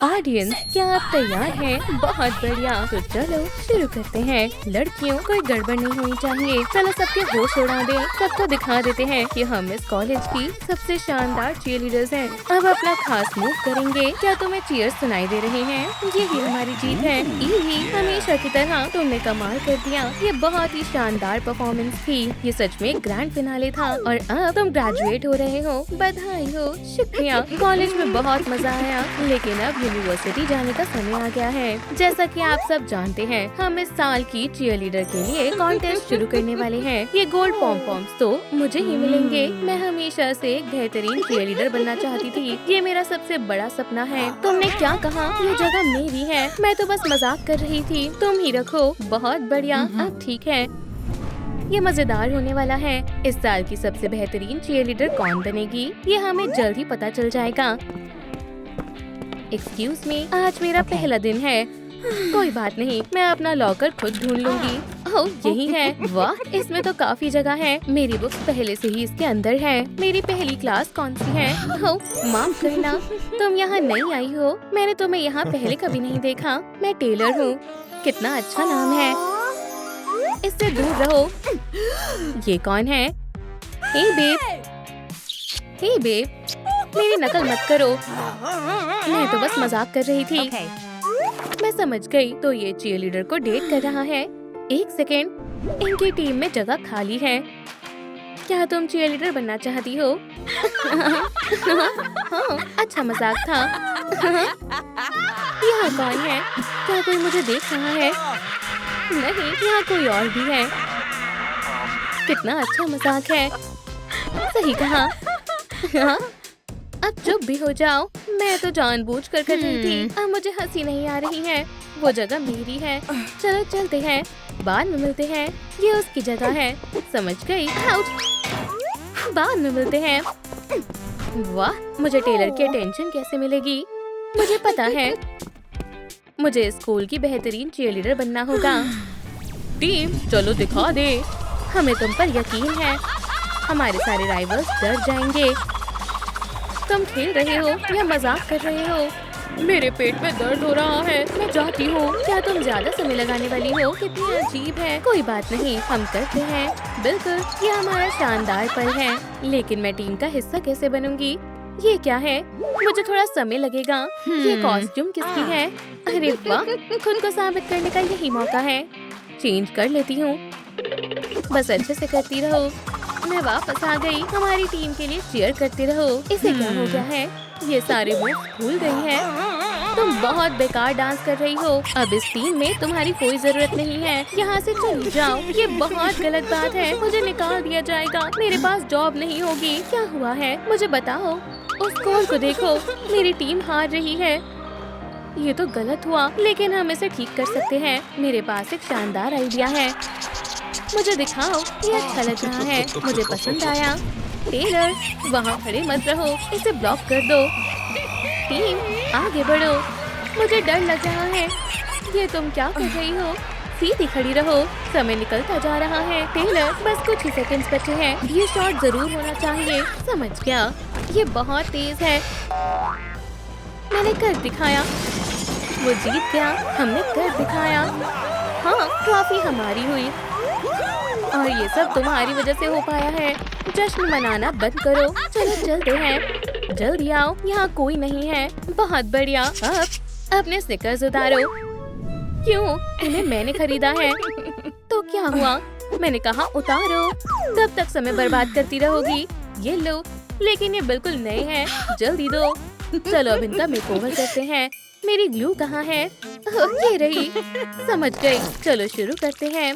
Audience, क्या आप तैयार हैं? बहुत बढ़िया। तो चलो शुरू करते हैं। लड़कियों, कोई गड़बड़ नहीं होनी चाहिए। चलो सबके होश उड़ा दें। सबको दिखा देते हैं कि हम इस कॉलेज की सबसे शानदार चीयरलीडर्स हैं। अब अपना खास मूव करेंगे। क्या तुम्हें चीयर्स सुनाई दे रहे हैं? यही हमारी जीत है। यही हमेशा की तरह तुमने कमाल कर दिया। ये बहुत ही शानदार परफॉर्मेंस थी। ये सच में ग्रैंड फिनाले था और अब तुम ग्रेजुएट हो रहे हो। बधाई हो। शुक्रिया। कॉलेज में बहुत मजा आया, लेकिन अब यूनिवर्सिटी जाने का समय आ गया है। जैसा कि आप सब जानते हैं, हम इस साल की चीयरलीडर के लिए कॉन्टेस्ट शुरू करने वाले हैं। ये गोल्ड पॉम-पॉम्स तो मुझे ही मिलेंगे। मैं हमेशा से एक बेहतरीन चीयरलीडर बनना चाहती थी। ये मेरा सबसे बड़ा सपना है। तुमने क्या कहा? ये जगह मेरी है। मैं तो बस मजाक कर रही थी। तुम ही रखो। बहुत बढ़िया। अब ठीक है। ये मजेदार होने वाला है। इस साल की सबसे बेहतरीन चीयरलीडर कौन बनेगी, ये हमें जल्द ही पता चल जाएगा। एक्सक्यूज मी, आज मेरा पहला दिन है। कोई बात नहीं, मैं अपना लॉकर खुद ढूंढ लूंगी। ओह, यही है। वाह, इसमें तो काफी जगह है। मेरी बुक्स पहले से ही इसके अंदर है। मेरी पहली क्लास कौन सी है? ओह, माफ करना, तुम यहाँ नई आई हो। मैंने तुम्हें यहाँ पहले कभी नहीं देखा। मैं टेलर हूँ। कितना अच्छा नाम है। इससे दूर रहो। ये कौन है? हे बेब, हे बेब, मेरी नकल मत करो। मैं तो बस मजाक कर रही थी। मैं समझ गई। तो ये चीयरलीडर को डेट कर रहा है। एक सेकेंड, इनकी टीम में जगह खाली है। क्या तुम चीयरलीडर बनना चाहती हो? हाँ, अच्छा मजाक था। यहाँ कौन है? क्या कोई मुझे देख रहा है? नहीं, यहाँ कोई और भी है। कितना अच्छा मजाक है। सही कहा। हाँ? अब चुप भी हो जाओ। मैं तो जानबूझकर कर रही थी। अब मुझे हंसी नहीं आ रही है। वो जगह मेरी है। चलो चलते हैं। बाद में मिलते हैं। ये उसकी जगह है। समझ गई। आउच। बाद में मिलते हैं। वाह, मुझे टेलर की अटेंशन कैसे मिलेगी? मुझे पता है। मुझे स्कूल की बेहतरीन चीयरलीडर बनना होगा। टीम, चलो दिखा दे। हमें तुम पर यकीन है। हमारे सारे राइवल्स डर जाएंगे। तुम खेल रहे हो या मजाक कर रहे हो? मेरे पेट में दर्द हो रहा है। मैं जाती हूँ। क्या तुम ज्यादा समय लगाने वाली हो? कितनी अजीब है। कोई बात नहीं, हम करते हैं। बिल्कुल, ये हमारा शानदार पल है। लेकिन मैं टीम का हिस्सा कैसे बनूंगी? ये क्या है? मुझे थोड़ा समय लगेगा। ये कॉस्ट्यूम किसकी है? अरे वाह, खुद को साबित करने का यही मौका है। चेंज कर लेती हूँ। बस अच्छे से करती रहो। मैं वापस आ गई। हमारी टीम के लिए चीयर करते रहो। इसे क्या हो गया है? ये सारे मूव भूल गई है। तुम बहुत बेकार डांस कर रही हो। अब इस टीम में तुम्हारी कोई जरूरत नहीं है। यहाँ से चली जाओ। ये बहुत गलत बात है। मुझे निकाल दिया जाएगा। मेरे पास जॉब नहीं होगी। क्या हुआ है? मुझे बताओ। उस स्कोर को देखो। मेरी टीम हार रही है। ये तो गलत हुआ, लेकिन हम इसे ठीक कर सकते हैं। मेरे पास एक शानदार आइडिया है। मुझे दिखाओ। ये अच्छा लग रहा है। मुझे पसंद आया। टेलर, वहाँ खड़े मत रहो। इसे ब्लॉक कर दो। टीम, आगे बढ़ो। मुझे डर लग रहा है। ये तुम क्या कर रही हो? सीधी खड़ी रहो। समय निकलता जा रहा है। टेलर, बस कुछ ही सेकंड्स बचे हैं। ये शॉट जरूर होना चाहिए। समझ गया। ये बहुत तेज है। मैंने कर दिखाया। वो जीत गया। हमने कर दिखाया। हाँ, ट्रॉफी हमारी हुई। और ये सब तुम्हारी वजह से हो पाया है। जश्न मनाना बंद करो। चलो चलते हैं। जल्दी आओ। यहाँ कोई नहीं है। बहुत बढ़िया। अब अपने स्निकर्स उतारो। क्यों? इन्हें मैंने खरीदा है। तो क्या हुआ? मैंने कहा उतारो। तब तक समय बर्बाद करती रहोगी। ये लो। लेकिन ये बिल्कुल नए हैं। जल्दी दो। चलो अब इनका मेकओवर करते हैं। मेरी ग्लू कहाँ है? ये रही। समझ गई। चलो शुरू करते हैं।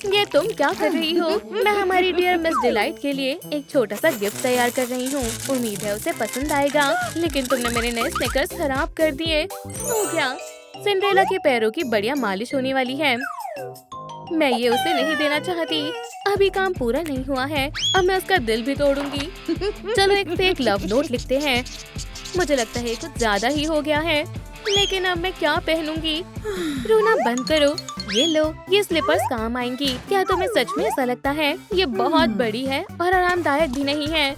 ये तुम क्या कर रही हो? मैं हमारी डियर मिस डिलाइट के लिए एक छोटा सा गिफ्ट तैयार कर रही हूँ। उम्मीद है उसे पसंद आएगा। लेकिन तुमने मेरे नए स्निकर्स खराब कर दिए। हो गया। सिंड्रेला के पैरों की बढ़िया मालिश होने वाली है। मैं ये उसे नहीं देना चाहती। अभी काम पूरा नहीं हुआ है। अब मैं उसका दिल भी तोड़ूंगी। चलो एक फेक लव नोट लिखते हैं। मुझे लगता है कुछ ज्यादा ही हो गया है। लेकिन अब मैं क्या पहनूंगी? रोना बंद करो। ये लो। ये स्लीपर्स काम आएंगी। क्या तुम्हें सच में ऐसा लगता है? ये बहुत बड़ी है और आरामदायक भी नहीं है।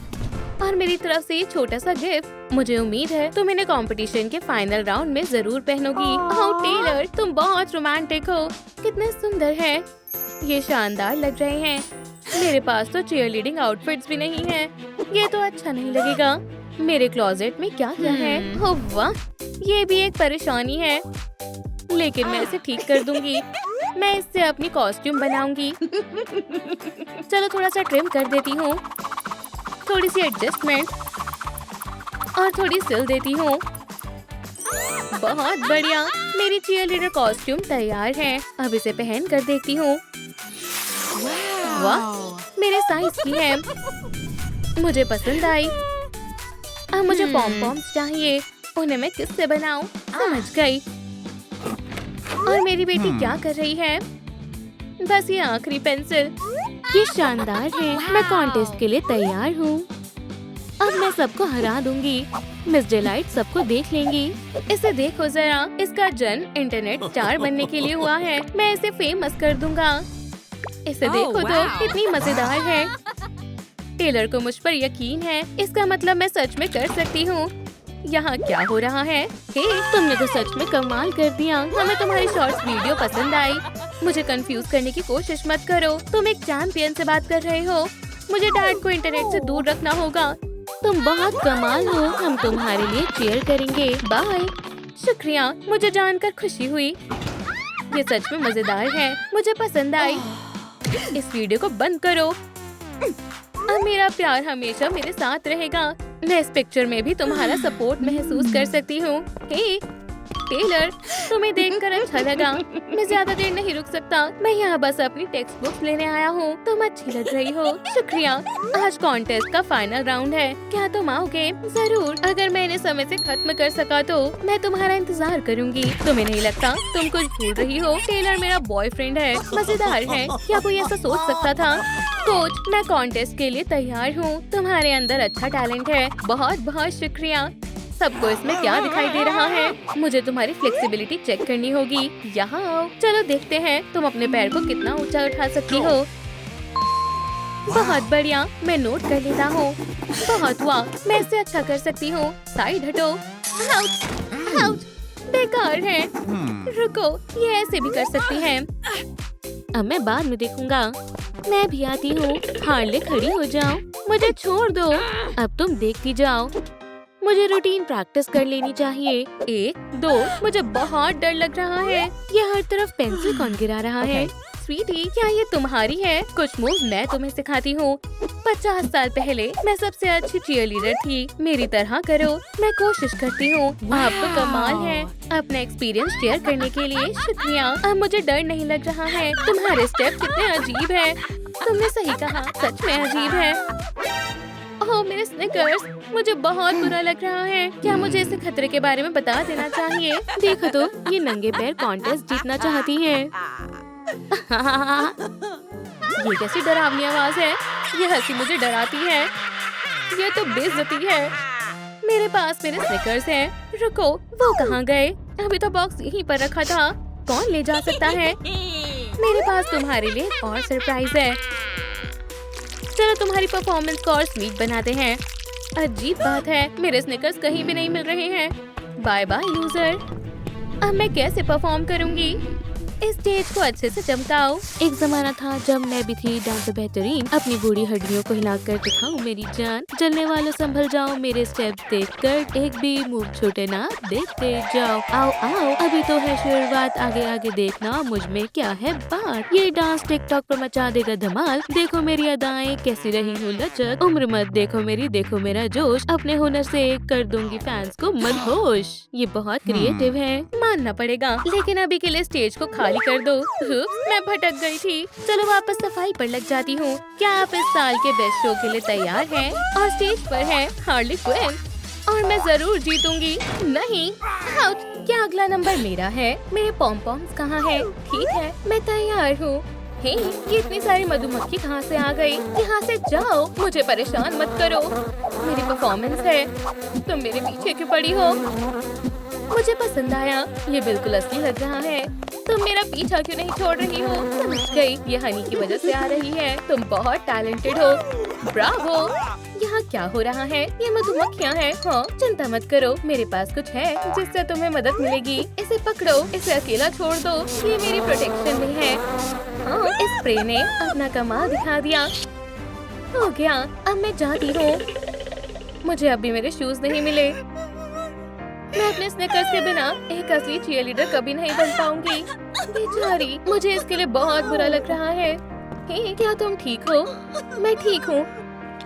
और मेरी तरफ से ये छोटा सा गिफ्ट। मुझे उम्मीद है तुम इन्हें कंपटीशन के फाइनल राउंड में जरूर पहनोगी। ओह टेलर, तुम बहुत रोमांटिक हो। कितने सुंदर है, ये शानदार लग रहे हैं। मेरे पास तो चीयरलीडिंग आउटफिट्स भी नहीं है। ये तो अच्छा नहीं लगेगा। मेरे क्लोजेट में क्या क्या है? ओह वाह, ये भी एक परेशानी है, लेकिन मैं इसे ठीक कर दूंगी। मैं इससे अपनी कॉस्ट्यूम बनाऊंगी। चलो थोड़ा सा ट्रिम कर देती हूँ, थोड़ी सी एडजस्टमेंट और थोड़ी सिल देती हूँ। बहुत बढ़िया, मेरी चीयरलीडर कॉस्ट्यूम तैयार है। अब इसे पहन कर देखती हूँ। वाह, मेरे साइज की है, मुझे पसंद आई। अब मुझे पॉम पॉम्स चाहिए, उन्हें मैं किससे बनाऊं? समझ गई। और मेरी बेटी क्या कर रही है? बस ये आखिरी पेंसिल। ये शानदार है, मैं कॉन्टेस्ट के लिए तैयार हूँ। अब मैं सबको हरा दूंगी। मिस डिलाइट सबको देख लेंगी। इसे देखो जरा, इसका जन्म इंटरनेट स्टार बनने के लिए हुआ है। मैं इसे फेमस कर दूंगा। इसे देखो तो, कितनी मजेदार है। टेलर को मुझ पर यकीन है, इसका मतलब मैं सच में कर सकती हूँ। यहाँ क्या हो रहा है? हे, तुमने तो सच में कमाल कर दिया। हमें तुम्हारी शॉर्ट्स वीडियो पसंद आई। मुझे कंफ्यूज करने की कोशिश मत करो। तुम एक चैंपियन से बात कर रहे हो। मुझे डैड को इंटरनेट से दूर रखना होगा। तुम बहुत कमाल हो, हम तुम्हारे लिए चीयर करेंगे। बाय। शुक्रिया, मुझे जानकर खुशी हुई। ये सच में मजेदार है, मुझे पसंद आई। इस वीडियो को बंद करो। अब मेरा प्यार हमेशा मेरे साथ रहेगा। मैं इस पिक्चर में भी तुम्हारा सपोर्ट महसूस कर सकती हूँ। हे टेलर, तुम्हें देखकर अच्छा लगा। मैं ज्यादा देर नहीं रुक सकता। मैं यहाँ बस अपनी टेक्स्ट बुक्स लेने आया हूँ। तुम अच्छी लग रही हो। शुक्रिया। आज कॉन्टेस्ट का फाइनल राउंड है, क्या तुम आओगे? जरूर, अगर मैं इन्हें समय से खत्म कर सका तो मैं तुम्हारा इंतजार करूंगी। तुम्हें नहीं लगता तुम कुछ भूल रही हो? टेलर मेरा बॉयफ्रेंड है। मजेदार है, क्या कोई ऐसा सोच सकता था? कोच, मैं कॉन्टेस्ट के लिए तैयार हूँ। तुम्हारे अंदर अच्छा टैलेंट है। बहुत बहुत शुक्रिया। सबको इसमें क्या दिखाई दे रहा है? मुझे तुम्हारी फ्लेक्सिबिलिटी चेक करनी होगी। यहाँ आओ, चलो देखते हैं तुम अपने पैर को कितना ऊंचा उठा सकती हो। बहुत बढ़िया, मैं नोट कर लेता हूँ। बहुत हुआ, मैं इससे अच्छा कर सकती हूँ। साइड हटो। आउच, आउच, बेकार है। रुको, ये ऐसे भी कर सकती हैं। अब मैं बाद में देखूंगा। मैं भी आती हूँ। हार्ले, खड़ी हो जाओ, मुझे छोड़ दो। अब तुम देखती जाओ। मुझे रूटीन प्रैक्टिस कर लेनी चाहिए। 1, 2, मुझे बहुत डर लग रहा है। ये हर तरफ पेंसिल कौन गिरा रहा है? स्वीटी, क्या ये तुम्हारी है? कुछ मूव मैं तुम्हें सिखाती हूँ। 50 साल पहले मैं सबसे अच्छी चीयरलीडर थी। मेरी तरह करो, मैं कोशिश करती हूँ। आप तो कमाल है। अपना एक्सपीरियंस शेयर करने के लिए शुक्रिया। अब मुझे डर नहीं लग रहा है। तुम्हारे स्टेप कितने अजीब है। तुमने सही कहा, सच में अजीब है। ओह मेरे स्निकर्स, मुझे बहुत बुरा लग रहा है। क्या मुझे इसे खतरे के बारे में बता देना चाहिए? देखो तो, ये नंगे पैर कॉन्टेस्ट जीतना चाहती है। ये कैसी डरावनी आवाज है? ये हंसी मुझे डराती है। ये तो बेइज्जती है। मेरे पास मेरे स्निकर्स हैं। रुको, वो कहाँ गए? अभी तो बॉक्स यहीं पर रखा था। कौन ले जा सकता है? मेरे पास तुम्हारे लिए एक और सरप्राइज है। चलो तुम्हारी परफॉर्मेंस को और स्वीट बनाते हैं। अजीब बात है, मेरे स्निकर्स कहीं भी नहीं मिल रहे हैं। Bye bye loser. अब मैं कैसे परफॉर्म करूंगी? इस स्टेज को अच्छे से चमकाओ। एक जमाना था जब मैं भी थी डांसर बेहतरीन। अपनी बूढ़ी हड्डियों को हिलाकर दिखाऊं मेरी जान। चलने वालों संभल जाओ, मेरे स्टेप्स देखकर एक भी मूव छूटे ना, देखते जाओ। आओ आओ, अभी तो है शुरुआत, आगे आगे देखना मुझ में क्या है बात। ये डांस टिकटॉक पर मचा देगा धमाल। देखो मेरी अदाएं कैसी रही हूँ लचक। उम्र मत देखो मेरी, देखो मेरा जोश। अपने हुनर से कर दूंगी फैंस को मदहोश। ये बहुत क्रिएटिव है, मानना पड़ेगा। लेकिन अभी के लिए स्टेज को खाली कर दो। मैं भटक गई थी। चलो वापस सफाई पर लग जाती हूँ। क्या आप इस साल के बेस्ट शो के लिए तैयार हैं? और स्टेज पर है हार्ली क्विन और मैं जरूर जीतूंगी। नहीं, आउट। क्या अगला नंबर मेरा है? मेरे पॉम पॉम्स कहाँ है? ठीक है, मैं तैयार हूँ। हे, ये इतनी सारी मधुमक्खी कहाँ से आ गई? यहाँ से जाओ, मुझे परेशान मत करो। मेरी परफॉर्मेंस है, तुम मेरे पीछे क्यों पड़ी हो? मुझे पसंद आया, ये बिल्कुल असली लग रहा है। तुम मेरा पीछा क्यों नहीं छोड़ रही हो? समझ गई, ये हनी की वजह से आ रही है। तुम बहुत टैलेंटेड हो। ब्रावो। यहाँ क्या हो रहा है? ये मधुमक्खियाँ हैं। हाँ, चिंता मत करो, मेरे पास कुछ है जिससे तुम्हें मदद मिलेगी। इसे पकड़ो, इसे अकेला छोड़ दो, ये मेरी प्रोटेक्शन में है। हाँ, इस स्प्रे ने अपना कमाल दिखा दिया। हो गया, अब मैं जाती हूँ। मुझे अभी मेरे शूज नहीं मिले। मैं अपने स्निकर्स के बिना एक असली चीयरलीडर कभी नहीं बन पाऊंगी। बेचारी, मुझे इसके लिए बहुत बुरा लग रहा है। हे, क्या तुम ठीक हो? मैं ठीक हूँ।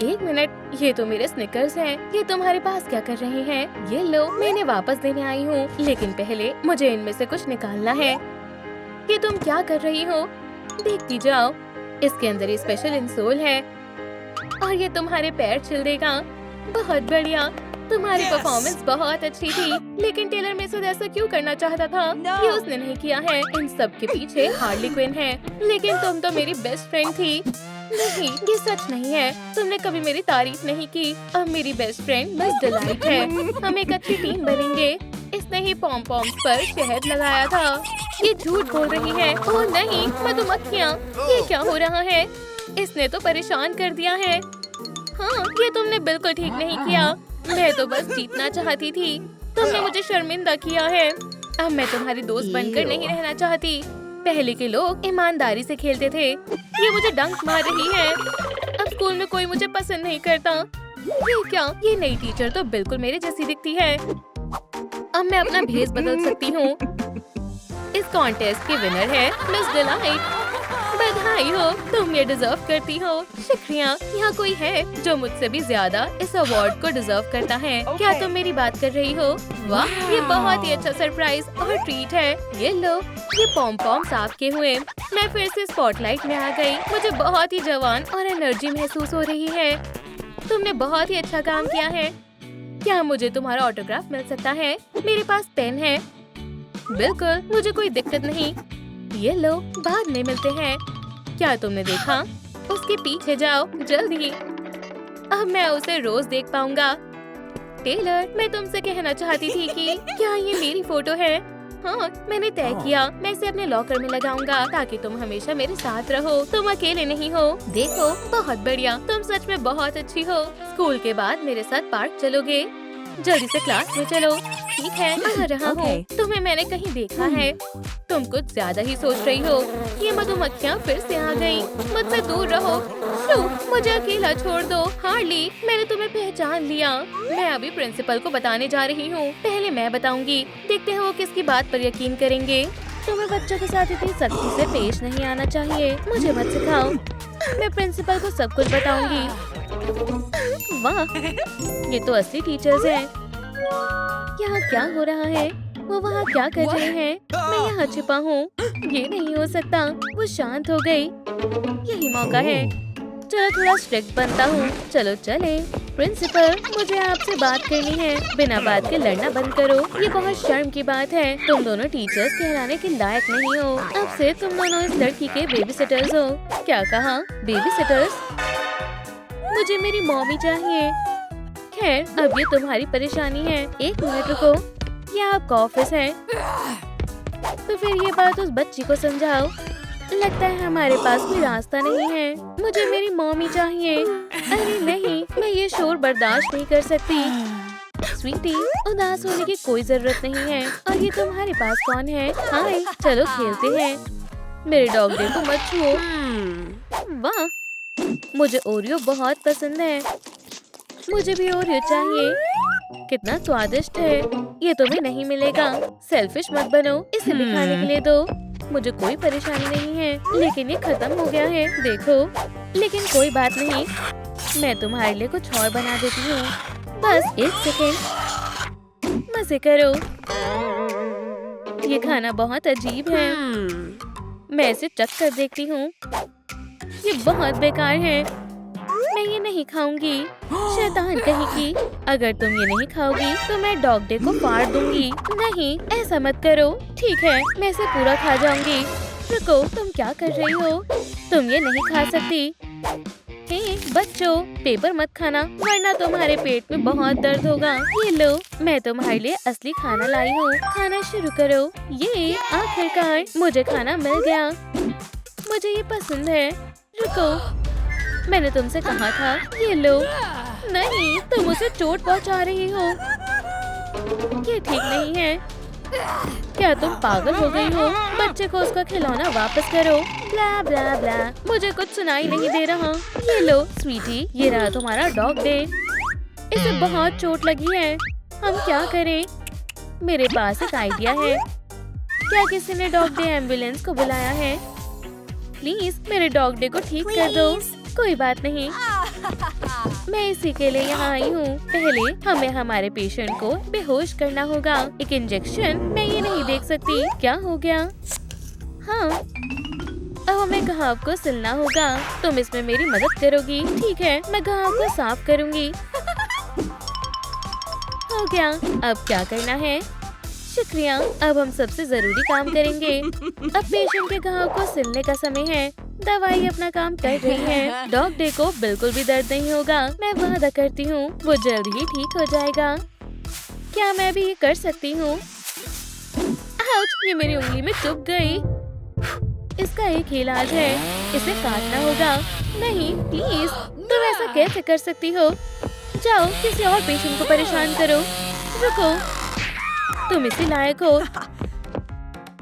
एक मिनट, ये तो मेरे स्निकर्स हैं। ये तुम्हारे पास क्या कर रहे हैं? ये लो, मैं इन्हें वापस देने आई हूँ, लेकिन पहले मुझे इनमें से कुछ निकालना है। ये तुम क्या कर रही हो? देखती जाओ, इसके अंदर ये स्पेशल इंसोल है और ये तुम्हारे पैर छिल देगा। बहुत बढ़िया, तुम्हारी परफॉर्मेंस बहुत अच्छी थी, लेकिन टेलर मेसन ऐसा क्यों करना चाहता था? ये उसने नहीं किया है। इन सब के पीछे हार्ली क्विन है, लेकिन तुम तो मेरी बेस्ट फ्रेंड थी। नहीं, ये सच नहीं है। तुमने कभी मेरी तारीफ नहीं की। अब मेरी बेस्ट फ्रेंड बस डिलाइट है। हम एक अच्छी टीम बनेंगे। इसने ही पॉम पॉम्स पर शहद लगाया था। ये झूठ बोल रही है। ओह नहीं, मधुमक्खियाँ, ये क्या हो रहा है? इसने तो परेशान कर दिया है। हाँ, ये तुमने बिल्कुल ठीक नहीं किया। मैं तो बस जीतना चाहती थी। तुमने मुझे शर्मिंदा किया है। अब मैं तुम्हारी दोस्त बनकर नहीं रहना चाहती। पहले के लोग ईमानदारी से खेलते थे। ये मुझे डंक मार रही है। अब स्कूल में कोई मुझे पसंद नहीं करता। ये क्या? ये नई टीचर तो बिल्कुल मेरे जैसी दिखती है। अब मैं अपना भेस बदल सकती हूँ। इस कॉन्टेस्ट की विनर है मिस डिलाइट। बधाई हो, तुम ये डिजर्व करती हो। शुक्रिया। यहाँ कोई है जो मुझसे भी ज्यादा इस अवार्ड को डिजर्व करता है। क्या तुम मेरी बात कर रही हो? वाह, ये बहुत ही अच्छा सरप्राइज और ट्रीट है। ये लो, ये पॉम पॉम्स आपके हुए। मैं फिर से स्पॉटलाइट में आ गई। मुझे बहुत ही जवान और एनर्जी महसूस हो रही है। तुमने बहुत ही अच्छा काम किया है। क्या मुझे तुम्हारा ऑटोग्राफ मिल सकता है? मेरे पास पेन है। बिल्कुल, मुझे कोई दिक्कत नहीं। ये लो, बाद में मिलते हैं। क्या तुमने देखा? उसके पीछे जाओ, जल्दी। अब मैं उसे रोज देख पाऊंगा। टेलर, मैं तुमसे कहना चाहती थी कि क्या ये मेरी फोटो है? हाँ, मैंने तय किया। मैं इसे अपने लॉकर में लगाऊंगा ताकि तुम हमेशा मेरे साथ रहो। तुम अकेले नहीं हो। देखो, बहुत बढ़िया, तुम सच में बहुत अच्छी हो। स्कूल के बाद मेरे साथ पार्क चलोगे? जल्दी से क्लास में चलो। ठीक है, आ रहा हूँ। तुम्हें मैंने कहीं देखा है। तुम कुछ ज्यादा ही सोच रही हो। ये मधुमक्खियाँ फिर से आ गईं। मुझसे दूर रहो। मुझे अकेला छोड़ दो। हार्ली, मैंने तुम्हें पहचान लिया। मैं अभी प्रिंसिपल को बताने जा रही हूँ। पहले मैं बताऊंगी, देखते हैं वो किसकी बात पर यकीन करेंगे। तुम्हें बच्चों के साथ इतनी सख्ती से पेश नहीं आना चाहिए। मुझे मत सिखाओ। मैं प्रिंसिपल को सब कुछ बताऊंगी। वाह, ये तो असली टीचर्स हैं। यहाँ क्या हो रहा है? वो वहाँ क्या कर रहे हैं? मैं यहाँ छिपा हूँ। ये नहीं हो सकता। वो शांत हो गई। यही मौका है। चलो थोड़ा स्ट्रिक्ट बनता हूँ। चलो चले। प्रिंसिपल, मुझे आपसे बात करनी है। बिना बात के लड़ना बंद करो। ये बहुत शर्म की बात है। तुम दोनों टीचर्स कहलाने के लायक नहीं हो। अब से तुम दोनों इस लड़की के बेबी सिटर्स हो। क्या कहा? Baby seaters? मुझे मेरी मॉमी चाहिए। खैर, अब ये तुम्हारी परेशानी है। एक मिनट रुको, ये आपका ऑफिस है। तो फिर ये बात उस बच्ची को समझाओ। लगता है हमारे पास कोई रास्ता नहीं है। मुझे मेरी मॉमी चाहिए। अरे नहीं, मैं ये शोर बर्दाश्त नहीं कर सकती। स्वीटी, उदास होने की कोई जरूरत नहीं है। और ये तुम्हारे पास कौन है? हाय, चलो खेलते हैं। मेरे डॉग डे को मत छुओ। वाह, मुझे ओरियो बहुत पसंद है। मुझे भी ओरियो चाहिए। कितना स्वादिष्ट है। ये तुम्हें नहीं मिलेगा। सेल्फिश मत बनो। इसे भी खाने के लिए दो। मुझे कोई परेशानी नहीं है, लेकिन ये खत्म हो गया है। देखो, लेकिन कोई बात नहीं, मैं तुम्हारे लिए कुछ और बना देती हूँ। बस एक सेकेंड, मजे करो। ये खाना बहुत अजीब है। मैं इसे चख कर देखती हूँ। ये बहुत बेकार है। मैं ये नहीं खाऊंगी। शैतान कहीं की। अगर तुम ये नहीं खाओगी तो मैं डॉग डे को फाड़ दूंगी। नहीं, ऐसा मत करो। ठीक है, मैं इसे पूरा खा जाऊंगी। रुको, तुम क्या कर रही हो? तुम ये नहीं खा सकती। हे बच्चों, पेपर मत खाना, वरना तुम्हारे पेट में बहुत दर्द होगा। ये लो, मैं तुम्हारे लिए असली खाना लाई हूँ। खाना शुरू करो। ये आखिरकार मुझे खाना मिल गया। मुझे ये पसंद है। रुको, मैंने तुमसे कहा था। ये लो। नहीं, तुम उसे चोट पहुंचा रही हो। ये ठीक नहीं है। क्या तुम पागल हो गई हो? बच्चे को उसका खिलौना वापस करो। ब्ला ब्ला ब्ला। मुझे कुछ सुनाई नहीं दे रहा। ये लो स्वीटी, ये रहा तुम्हारा डॉग डे। इसे बहुत चोट लगी है। हम क्या करें? मेरे पास एक आइडिया है। क्या किसी ने डॉग डे एम्बुलेंस को बुलाया है? प्लीज मेरे डॉग डे को ठीक कर दो। कोई बात नहीं, मैं इसी के लिए यहाँ आई हूँ। पहले हमें हमारे पेशेंट को बेहोश करना होगा। एक इंजेक्शन? मैं ये नहीं देख सकती। क्या हो गया? हाँ, अब हमें घाव को सिलना होगा। तुम इसमें मेरी मदद करोगी? ठीक है, मैं घाव को साफ करूँगी। हो गया। अब क्या करना है? शुक्रिया। अब हम सबसे जरूरी काम करेंगे। अब पेशेंट के घाव को सिलने का समय है। दवाई अपना काम कर रही है। डॉग डे को बिल्कुल भी दर्द नहीं होगा। मैं वादा करती हूँ वो जल्द ही ठीक हो जाएगा। क्या मैं भी ये कर सकती हूँ? आउच! ये मेरी उंगली में चुभ गई। इसका एक ही इलाज है, इसे काटना होगा। नहीं प्लीज, तुम ऐसा कैसे कर सकती हो? जाओ किसी और पेशेंट को परेशान करो। रुको, तुम इसी लायक हो।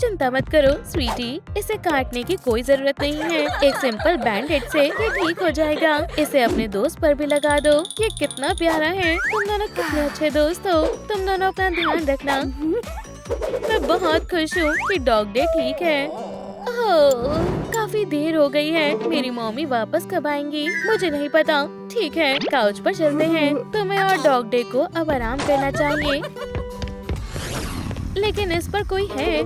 चिंता मत करो स्वीटी, इसे काटने की कोई जरूरत नहीं है। एक सिंपल बैंडेज से ये ठीक हो जाएगा। इसे अपने दोस्त पर भी लगा दो। ये कितना प्यारा है। तुम दोनों कितने अच्छे दोस्त हो। तुम दोनों अपना ध्यान रखना। मैं बहुत खुश हूँ कि डॉग डे ठीक है। ओह, काफी देर हो गई है। मेरी मम्मी वापस कब आएंगी मुझे नहीं पता। ठीक है, काउच पर चलते हैं। तुम्हें और डॉग डे को अब आराम करना चाहिए। लेकिन इस पर कोई है,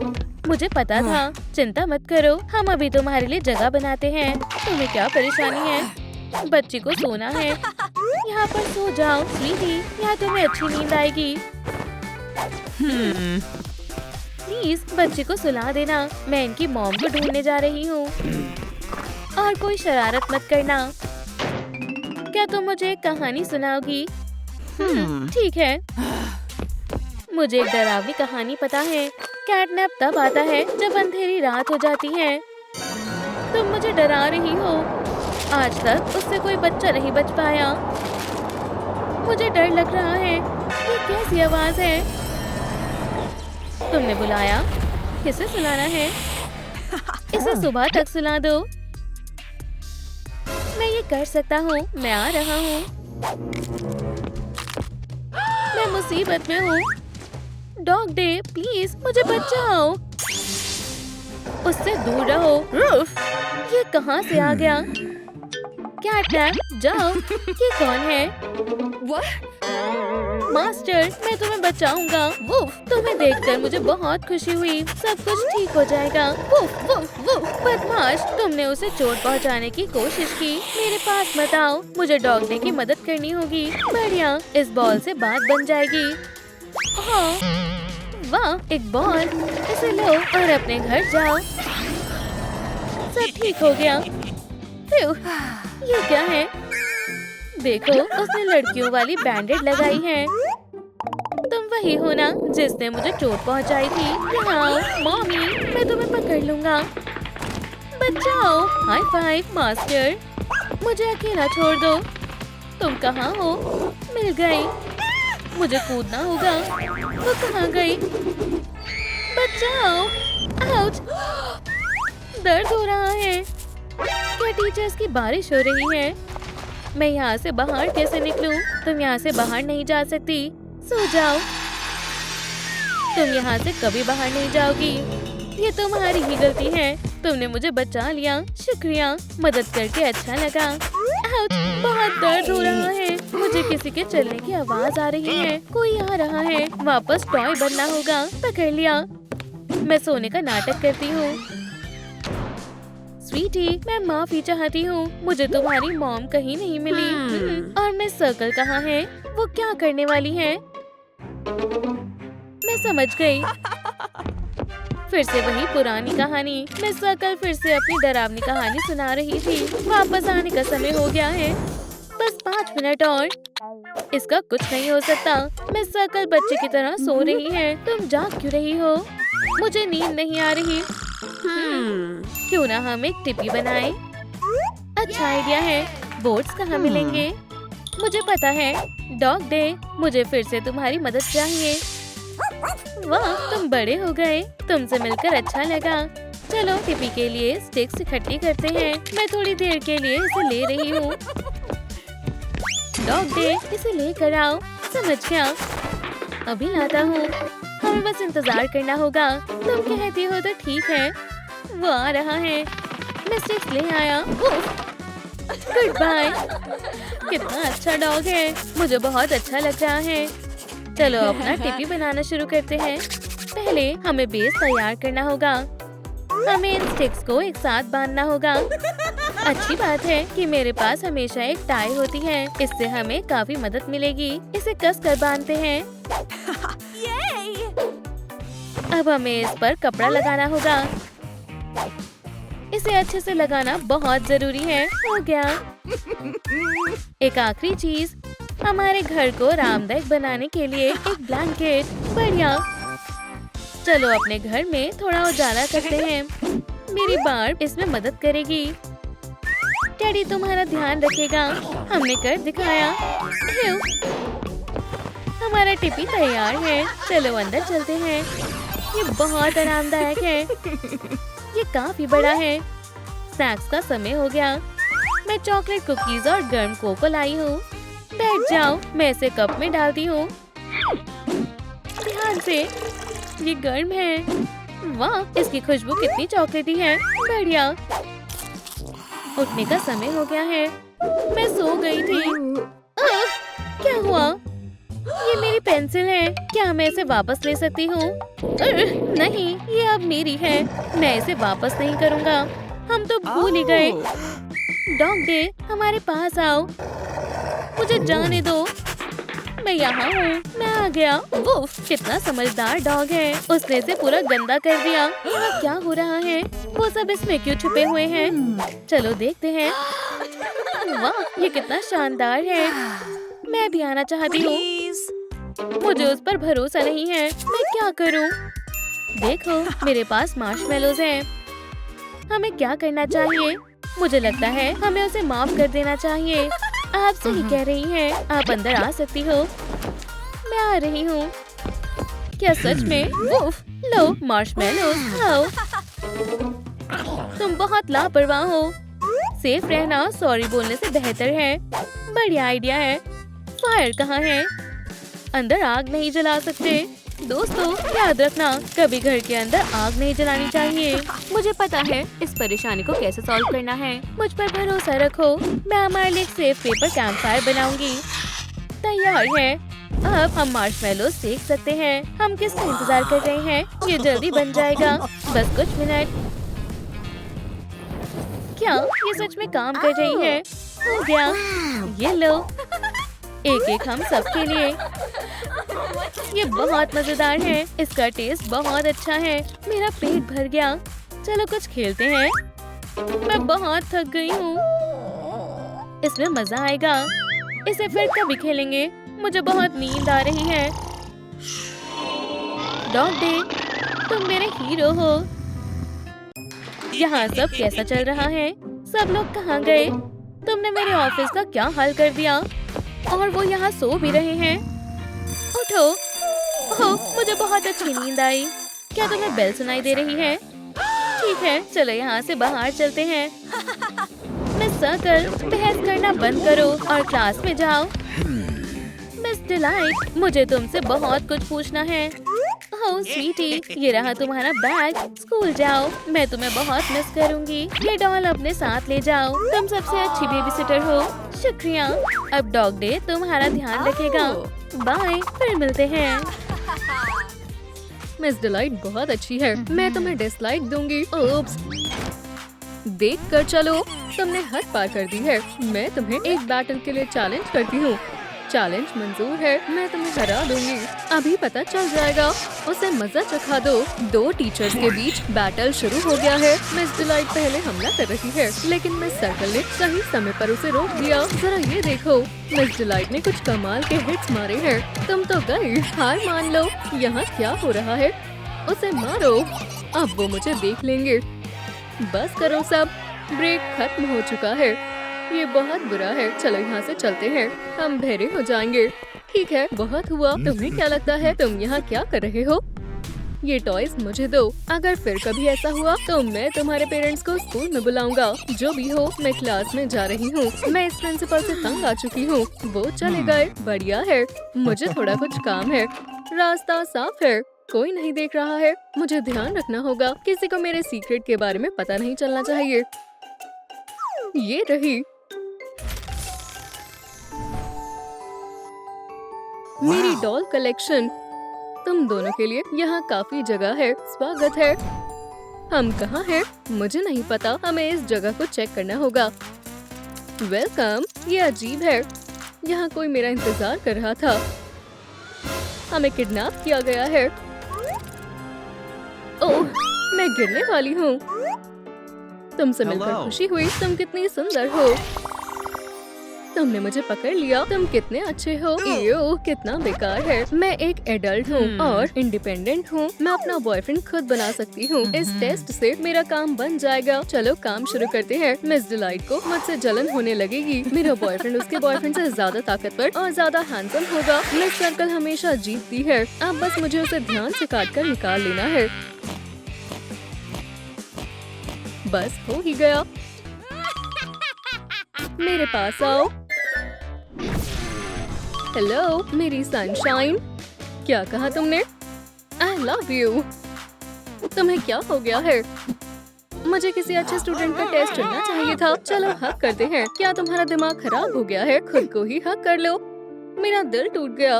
मुझे पता था। चिंता मत करो, हम अभी तुम्हारे लिए जगह बनाते हैं। तुम्हें क्या परेशानी है? बच्ची को सोना है। यहाँ पर सो जाओ स्वीटी, यहाँ तुम्हें अच्छी नींद आएगी। प्लीज बच्ची को सुला देना। मैं इनकी मॉम को ढूंढने जा रही हूँ। और कोई शरारत मत करना। क्या तुम मुझे एक कहानी सुनाओगी? ठीक है। मुझे एक डरावनी कहानी पता है। कैटनैप तब आता है जब अंधेरी रात हो जाती है। तुम मुझे डरा रही हो। आज तक उससे कोई बच्चा नहीं बच पाया। मुझे डर लग रहा है। ये कैसी आवाज है? तुमने बुलाया? किसे सुलाना है? इसे सुबह तक सुला दो। मैं ये कर सकता हूँ। मैं आ रहा हूँ। मैं मुसीबत में हूँ। डॉग डे प्लीज मुझे बचाओ। उससे दूर रहो। ये कहाँ से आ गया? कैटनैप जाओ। ये कौन है? मास्टर, मैं तुम्हें बचाऊंगा। वुफ, तुम्हें देखकर मुझे बहुत खुशी हुई। सब कुछ ठीक हो जाएगा। Woof woof woof. बदमाश, तुमने उसे चोट पहुंचाने की कोशिश की। मेरे पास मत आओ। मुझे डॉग डे की मदद करनी होगी। बढ़िया, इस बॉल से बात बन जाएगी। हाँ, वाह, एक बॉल। इसे लो और अपने घर जाओ। सब ठीक हो गया। ये क्या है? देखो, उसने लड़कियों वाली बैंडेड लगाई है। तुम वही हो ना जिसने मुझे चोट पहुंचाई थी? यहाँ आओ मॉमी, मैं तुम्हें पकड़ लूंगा। बचाओ। High five master. मुझे अकेला छोड़ दो। तुम कहाँ हो? मिल गई। मुझे कूदना होगा। वो कहाँ गई? बचाओ। आउच! दर्द हो रहा है। क्या टीचर्स की बारिश हो रही है? मैं यहाँ से बाहर कैसे निकलूं? तुम यहाँ से बाहर नहीं जा सकती। सो जाओ। तुम यहाँ से कभी बाहर नहीं जाओगी। ये तुम्हारी ही गलती है। तुमने मुझे बचा लिया। शुक्रिया, मदद करके अच्छा लगा। आउच! बहुत दर्द हो रहा है। मुझे किसी के चलने की आवाज आ रही है। कोई आ रहा है। वापस टॉय बनना होगा। पकड़ लिया। मैं सोने का नाटक करती हूँ। स्वीटी, मैं माफी चाहती हूँ। मुझे तुम्हारी मॉम कहीं नहीं मिली। और मिस सर्कल कहाँ है? वो क्या करने वाली है? मैं समझ गई। फिर से वही पुरानी कहानी। मिस सर्कल फिर से अपनी डरावनी कहानी सुना रही थी। वापस आने का समय हो गया है। बस 5 मिनट और। इसका कुछ नहीं हो सकता। मिस सर्कल बच्चे की तरह सो रही है। तुम जाग क्यों रही हो? मुझे नींद नहीं आ रही। क्यों ना हम एक टिप्पी बनाएं? अच्छा आइडिया है। बोर्ड्स कहाँ मिलेंगे? मुझे पता है। डॉग डे, मुझे फिर से तुम्हारी मदद चाहिए। वाह, तुम बड़े हो गए। तुमसे मिलकर अच्छा लगा। चलो टिपी के लिए स्टिक्स इकट्ठी करते हैं। मैं थोड़ी देर के लिए इसे ले रही हूँ। डॉग डे, इसे लेकर आओ। समझ गया, अभी लाता हूँ। हमें बस इंतजार करना होगा। तुम कहती हो तो ठीक है। वो आ रहा है। मैं स्टिक्स ले आया। Goodbye. कितना अच्छा डॉग है। मुझे बहुत अच्छा लग रहा है। चलो अपना टिपी बनाना शुरू करते हैं। पहले हमें बेस तैयार करना होगा। हमें इन स्टिक्स को एक साथ बांधना होगा। अच्छी बात है कि मेरे पास हमेशा एक टाई होती है। इससे हमें काफी मदद मिलेगी। इसे कस कर बांधते हैं। अब हमें इस पर कपड़ा लगाना होगा। इसे अच्छे से लगाना बहुत जरूरी है। हो गया। एक आखिरी चीज, हमारे घर को आरामदायक बनाने के लिए एक ब्लैंकेट। बढ़िया। चलो अपने घर में थोड़ा उजाला करते हैं। मेरी बार्ब इसमें मदद करेगी। डैडी तुम्हारा ध्यान रखेगा। हमने कर दिखाया। हमारा टिपी तैयार है। चलो अंदर चलते हैं। ये बहुत आरामदायक है। ये काफी बड़ा है। स्नैक्स का समय हो गया। मैं चॉकलेट कुकीज और गर्म कोको लाई हूँ। बैठ जाओ, मैं इसे कप में डालती हूँ। ध्यान से, ये गर्म है। वाह, इसकी खुशबू कितनी चॉकलेटी है। बढ़िया। उठने का समय हो गया है। मैं सो गई थी। क्या हुआ? ये मेरी पेंसिल है। क्या मैं इसे वापस ले सकती हूँ? नहीं, ये अब मेरी है। मैं इसे वापस नहीं करूँगा। हम तो भूल ही गए। डॉग डे, हमारे पास आओ। मुझे जाने दो। मैं यहाँ हूँ। मैं आ गया। उफ, कितना समझदार डॉग है। उसने इसे पूरा गंदा कर दिया। यहाँ क्या हो रहा है? वो सब इसमें क्यों छुपे हुए हैं? चलो देखते हैं। वाह, ये कितना शानदार है। मैं भी आना चाहती हूँ। मुझे उस पर भरोसा नहीं है। मैं क्या करूँ? देखो, मेरे पास मार्शमेलोज हैं। हमें क्या करना चाहिए? मुझे लगता है हमें उसे माफ कर देना चाहिए। आप सही कह रही हैं। आप अंदर आ सकती हो। मैं आ रही हूँ। क्या सच में? उफ, लो मार्शमेलोज खाओ। तुम बहुत लापरवाह हो। सेफ रहना सॉरी बोलने से बेहतर है। बढ़िया आइडिया है। फायर कहाँ है? अंदर आग नहीं जला सकते। दोस्तों, याद रखना, कभी घर के अंदर आग नहीं जलानी चाहिए। मुझे पता है इस परेशानी को कैसे सॉल्व करना है। मुझ पर भरोसा रखो। मैं हमारे लिए एक सेफ पेपर कैंप फायर बनाऊंगी। तैयार है। अब हम मार्शमेलोज सेक सकते हैं। हम किसका इंतजार कर रहे हैं? ये जल्दी बन जाएगा। बस कुछ मिनट। क्या ये सच में काम कर रही है? हो गया। ये लो, एक एक हम सबके लिए। ये बहुत मजेदार है। इसका टेस्ट बहुत अच्छा है। मेरा पेट भर गया। चलो कुछ खेलते हैं। मैं बहुत थक गई हूँ। इसमें मजा आएगा। इसे फिर कभी खेलेंगे। मुझे बहुत नींद आ रही है। डॉग डे, तुम मेरे हीरो हो। यहाँ सब कैसा चल रहा है? सब लोग कहाँ गए? तुमने मेरे ऑफिस का क्या हाल कर दिया? और वो यहाँ सो भी रहे हैं। उठो। ओह, मुझे बहुत अच्छी नींद आई। क्या तुम्हें बेल सुनाई दे रही है? ठीक है, चलो यहाँ से बाहर चलते हैं। मिस सर्कल, बहस करना बंद करो और क्लास में जाओ। मिस डिलाइट, मुझे तुमसे बहुत कुछ पूछना है। ओह स्वीटी, ये रहा तुम्हारा बैग। स्कूल जाओ, मैं तुम्हें बहुत मिस करूंगी। ये डॉल अपने साथ ले जाओ। तुम सबसे अच्छी बेबीसिटर हो। शुक्रिया। अब डॉग डे तुम्हारा ध्यान रखेगा। बाय, फिर मिलते हैं। मिस डिलाइट बहुत अच्छी है। मैं तुम्हें डिसलाइक दूंगी। ओप्स। देख कर चलो, तुमने हद पार कर दी है। मैं तुम्हें एक बैटल के लिए चैलेंज करती हूँ। चैलेंज मंजूर है। मैं तुम्हें हरा दूंगी। अभी पता चल जाएगा। उसे मजा चखा दो। दो टीचर्स के बीच बैटल शुरू हो गया है। मिस डिलाइट पहले हमला कर रही है, लेकिन मिस सर्कल ने सही समय पर उसे रोक दिया। जरा ये देखो, मिस डिलाइट ने कुछ कमाल के हिट्स मारे हैं। तुम तो गई। हार मान लो। यहाँ क्या हो रहा है? उसे मारो। अब वो मुझे देख लेंगे। बस करो सब। ब्रेक खत्म हो चुका है। ये बहुत बुरा है। चलो यहाँ से चलते हैं, हम बहरे हो जाएंगे। ठीक है, बहुत हुआ। तुम्हें क्या लगता है तुम यहाँ क्या कर रहे हो? ये टॉयज मुझे दो। अगर फिर कभी ऐसा हुआ तो मैं तुम्हारे पेरेंट्स को स्कूल में बुलाऊंगा। जो भी हो, मैं क्लास में जा रही हूँ। मैं इस प्रिंसिपल से तंग आ चुकी हूँ। वो चले गए, बढ़िया है। मुझे थोड़ा कुछ काम है। रास्ता साफ है, कोई नहीं देख रहा है। मुझे ध्यान रखना होगा, किसी को मेरे सीक्रेट के बारे में पता नहीं चलना चाहिए। ये रही मेरी डॉल कलेक्शन। तुम दोनों के लिए यहाँ काफी जगह है। स्वागत है। हम कहाँ हैं? मुझे नहीं पता। हमें इस जगह को चेक करना होगा। वेलकम। ये अजीब है, यहाँ कोई मेरा इंतजार कर रहा था। हमें किडनैप किया गया है। ओह, मैं गिरने वाली हूँ। तुमसे मिलकर खुशी हुई। तुम कितनी सुंदर हो। तुमने मुझे पकड़ लिया। तुम कितने अच्छे हो। एयो, कितना बेकार है। मैं एक एडल्ट हूँ और इंडिपेंडेंट हूँ। मैं अपना बॉयफ्रेंड खुद बना सकती हूँ। इस टेस्ट से मेरा काम बन जाएगा। चलो काम शुरू करते हैं। मिस डिलाइट को मुझसे जलन होने लगेगी। मेरा बॉयफ्रेंड उसके बॉयफ्रेंड से ज्यादा ताकतवर और ज्यादा हैंडसम होगा। मिस सर्कल हमेशा जीतती है। अब बस मुझे उसे ध्यान से काटकर निकाल लेना है। बस हो ही गया। मेरे पास आओ। हेलो मेरी सनशाइन। क्या कहा तुमने? I love you. तुम्हें क्या हो गया है? मुझे किसी अच्छे स्टूडेंट का टेस्ट चुनना चाहिए था। चलो हक करते हैं। क्या तुम्हारा दिमाग खराब हो गया है? खुद को ही हक कर लो। मेरा दिल टूट गया।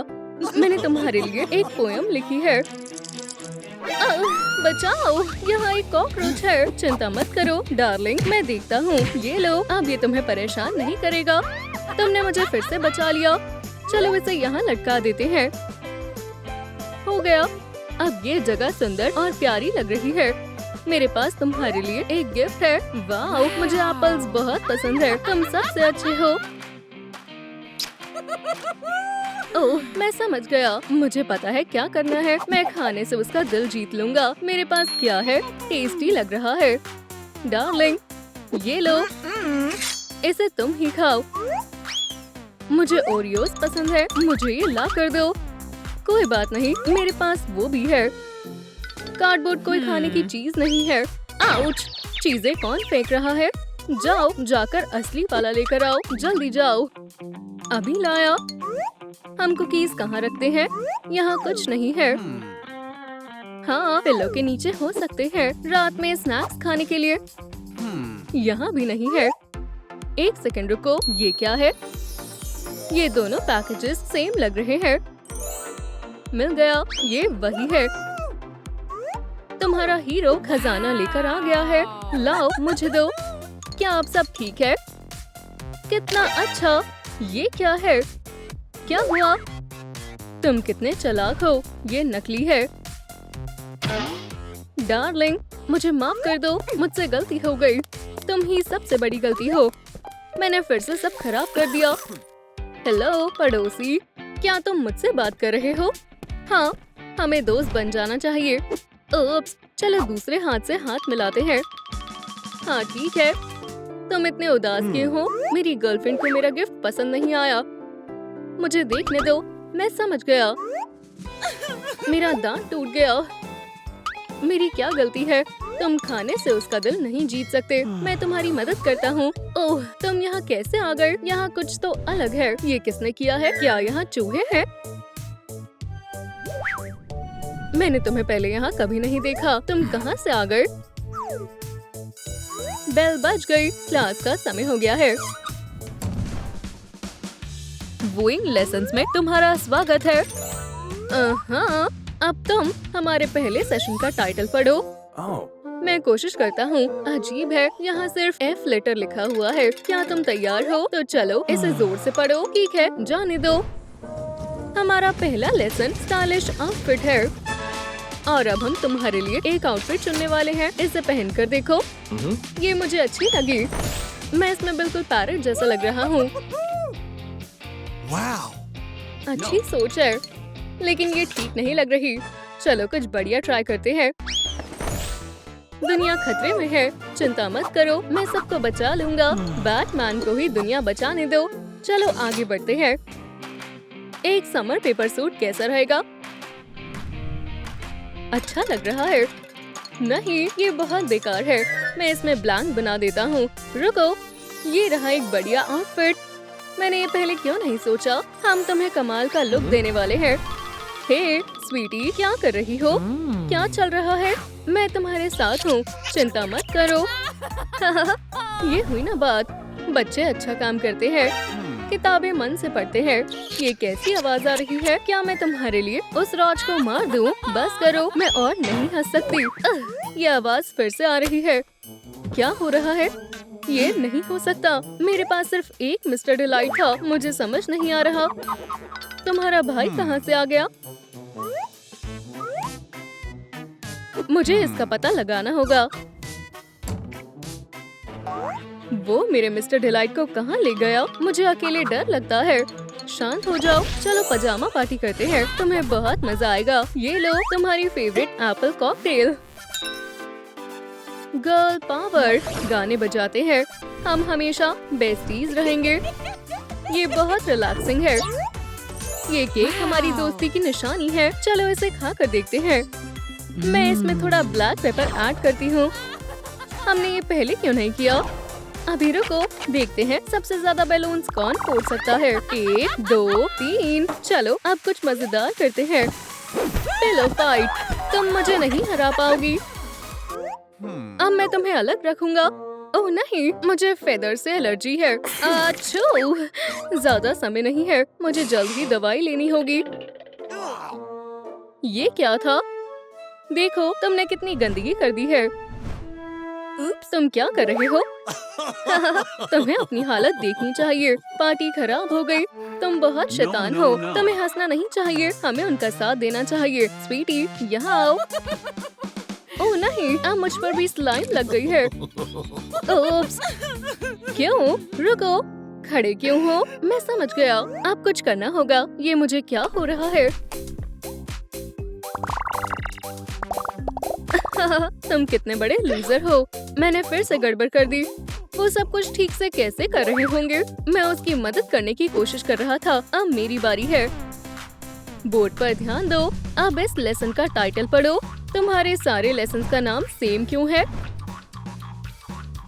मैंने तुम्हारे लिए एक पोयम लिखी है। बचाओ, यहाँ एक कॉकरोच है। चिंता मत करो डार्लिंग, मैं देखता हूँ। ये लो, अब ये तुम्हें परेशान नहीं करेगा। तुमने मुझे फिर से बचा लिया। चलो इसे यहाँ लटका देते हैं। हो गया। अब ये जगह सुंदर और प्यारी लग रही है। मेरे पास तुम्हारे लिए एक गिफ्ट है। वाह, मुझे एप्पल्स बहुत पसंद है। तुम सबसे अच्छे हो। ओह, मैं समझ गया। मुझे पता है क्या करना है। मैं खाने से उसका दिल जीत लूंगा। मेरे पास क्या है? टेस्टी लग रहा है। डार्लिंग, ये लो, इसे तुम ही खाओ। मुझे ओरियोस पसंद है। मुझे ये ला कर दो। कोई बात नहीं, मेरे पास वो भी है। कार्डबोर्ड कोई खाने की चीज नहीं है। आउच! चीजें कौन फेंक रहा है? जाओ, जाकर असली वाला लेकर आओ। जल्दी जाओ। अभी लाया। हम कुकीज कहाँ रखते हैं? यहाँ कुछ नहीं है। हाँ, पिल्लो के नीचे हो सकते हैं। रात में स्नैक्स खाने के लिए। यहाँ भी नहीं है। एक सेकंड रुको, ये क्या है? ये दोनों पैकेजेस सेम लग रहे हैं। मिल गया, ये वही है। तुम्हारा हीरो खजाना लेकर आ गया है। लाओ, मुझे दो। क्या आप सब ठीक है? कितना अच्छा। ये क्या है? क्या हुआ? तुम कितने चालाक हो। ये नकली है। डार्लिंग, मुझे माफ कर दो। मुझसे गलती हो गई। तुम ही सबसे बड़ी गलती हो। मैंने फिर से सब खराब कर दिया। हेलो पड़ोसी, क्या तुम मुझसे बात कर रहे हो? हाँ, हमें दोस्त बन जाना चाहिए। ओप्स, चलो दूसरे हाथ से हाथ मिलाते हैं। हाँ ठीक है। तुम इतने उदास क्यों हो? मेरी गर्लफ्रेंड को मेरा गिफ्ट पसंद नहीं आया। मुझे देखने दो, मैं समझ गया। मेरा दांत टूट गया। मेरी क्या गलती है? तुम खाने से उसका दिल नहीं जीत सकते। मैं तुम्हारी मदद करता हूँ। ओह, तुम यहाँ कैसे आ गए? यहाँ कुछ तो अलग है। ये किसने किया है? क्या यहाँ चूहे हैं? मैंने तुम्हें पहले यहाँ कभी नहीं देखा। तुम कहाँ से आ गए? बेल बज गई। क्लास का समय हो गया है। वोइंग लेसन्स में तुम्हारा स्वागत है। हाँ, अब तुम हमारे पहले सेशन का टाइटल पढ़ो। मैं कोशिश करता हूँ। अजीब है, यहाँ सिर्फ F लेटर लिखा हुआ है। क्या तुम तैयार हो? तो चलो इसे जोर से पढ़ो। ठीक है, जाने दो। हमारा पहला लेसन स्टाइलिश आउटफिट है और अब हम तुम्हारे लिए एक आउटफिट चुनने वाले हैं। इसे पहनकर देखो। ये मुझे अच्छी लगी। मैं इसमें बिल्कुल पैरेट जैसा लग रहा हूँ। अच्छी सोच है, लेकिन ये ठीक नहीं लग रही। चलो कुछ बढ़िया ट्राई करते हैं। दुनिया खतरे में है। चिंता मत करो, मैं सबको बचा लूंगा। बैटमैन को ही दुनिया बचाने दो। चलो आगे बढ़ते हैं। एक समर पेपर सूट कैसा रहेगा? अच्छा लग रहा है। नहीं, ये बहुत बेकार है। मैं इसमें ब्लैंक बना देता हूँ। रुको, ये रहा एक बढ़िया आउटफिट। मैंने ये पहले क्यों नहीं सोचा? हम तुम्हें कमाल का लुक देने वाले हैं। हे स्वीटी, क्या कर रही हो? क्या चल रहा है? मैं तुम्हारे साथ हूँ, चिंता मत करो। ये हुई ना बात। बच्चे अच्छा काम करते हैं, किताबें मन से पढ़ते हैं। ये कैसी आवाज आ रही है? क्या मैं तुम्हारे लिए उस राज को मार दूं? बस करो, मैं और नहीं हंस सकती। ये आवाज फिर से आ रही है। क्या हो रहा है? ये नहीं हो सकता। मेरे पास सिर्फ एक मिस्टर डिलाइट था। मुझे समझ नहीं आ रहा। तुम्हारा भाई कहाँ से आ गया? मुझे इसका पता लगाना होगा। वो मेरे मिस्टर डिलाइट को कहाँ ले गया? मुझे अकेले डर लगता है। शांत हो जाओ, चलो पजामा पार्टी करते हैं। तुम्हें बहुत मजा आएगा। ये लो तुम्हारी favourite Apple cocktail. Girl power गाने बजाते हैं। हम हमेशा बेस्टीज रहेंगे। ये बहुत रिलैक्सिंग है। ये केक हमारी दोस्ती की निशानी है। चलो इसे खा कर देखते हैं। मैं इसमें थोड़ा ब्लैक पेपर ऐड करती हूँ। हमने ये पहले क्यों नहीं किया? अभी रुको, देखते हैं सबसे ज्यादा बैलून्स कौन फोड़ सकता है। 1, 2, 3। चलो अब कुछ मजेदार करते हैं। Pillow fight. तुम मुझे नहीं हरा पाओगी। अब मैं तुम्हें अलग रखूंगा। ओह नहीं, मुझे फेदर से एलर्जी है। अच्छू, ज्यादा समय नहीं है। मुझे जल्द ही दवाई लेनी होगी। ये क्या था? देखो, तुमने कितनी गंदगी कर दी है। तुम क्या कर रहे हो? तुम्हें अपनी हालत देखनी चाहिए। पार्टी खराब हो गई। तुम बहुत शैतान हो। तुम्हें हंसना नहीं चाहिए, हमें उनका साथ देना चाहिए। स्वीटी, यहाँ आओ। ओह नहीं, अब मुझ पर भी स्लाइम लग गई है। ओप्स। क्यों? रुको, खड़े क्यों हो? मैं समझ गया, अब कुछ करना होगा। ये मुझे क्या हो रहा है? तुम कितने बड़े लूजर हो। मैंने फिर से गड़बड़ कर दी। वो सब कुछ ठीक से कैसे कर रहे होंगे? मैं उसकी मदद करने की कोशिश कर रहा था। अब मेरी बारी है। बोर्ड पर ध्यान दो। अब इस लेसन का टाइटल पढ़ो। तुम्हारे सारे लेसन्स का नाम सेम क्यों है?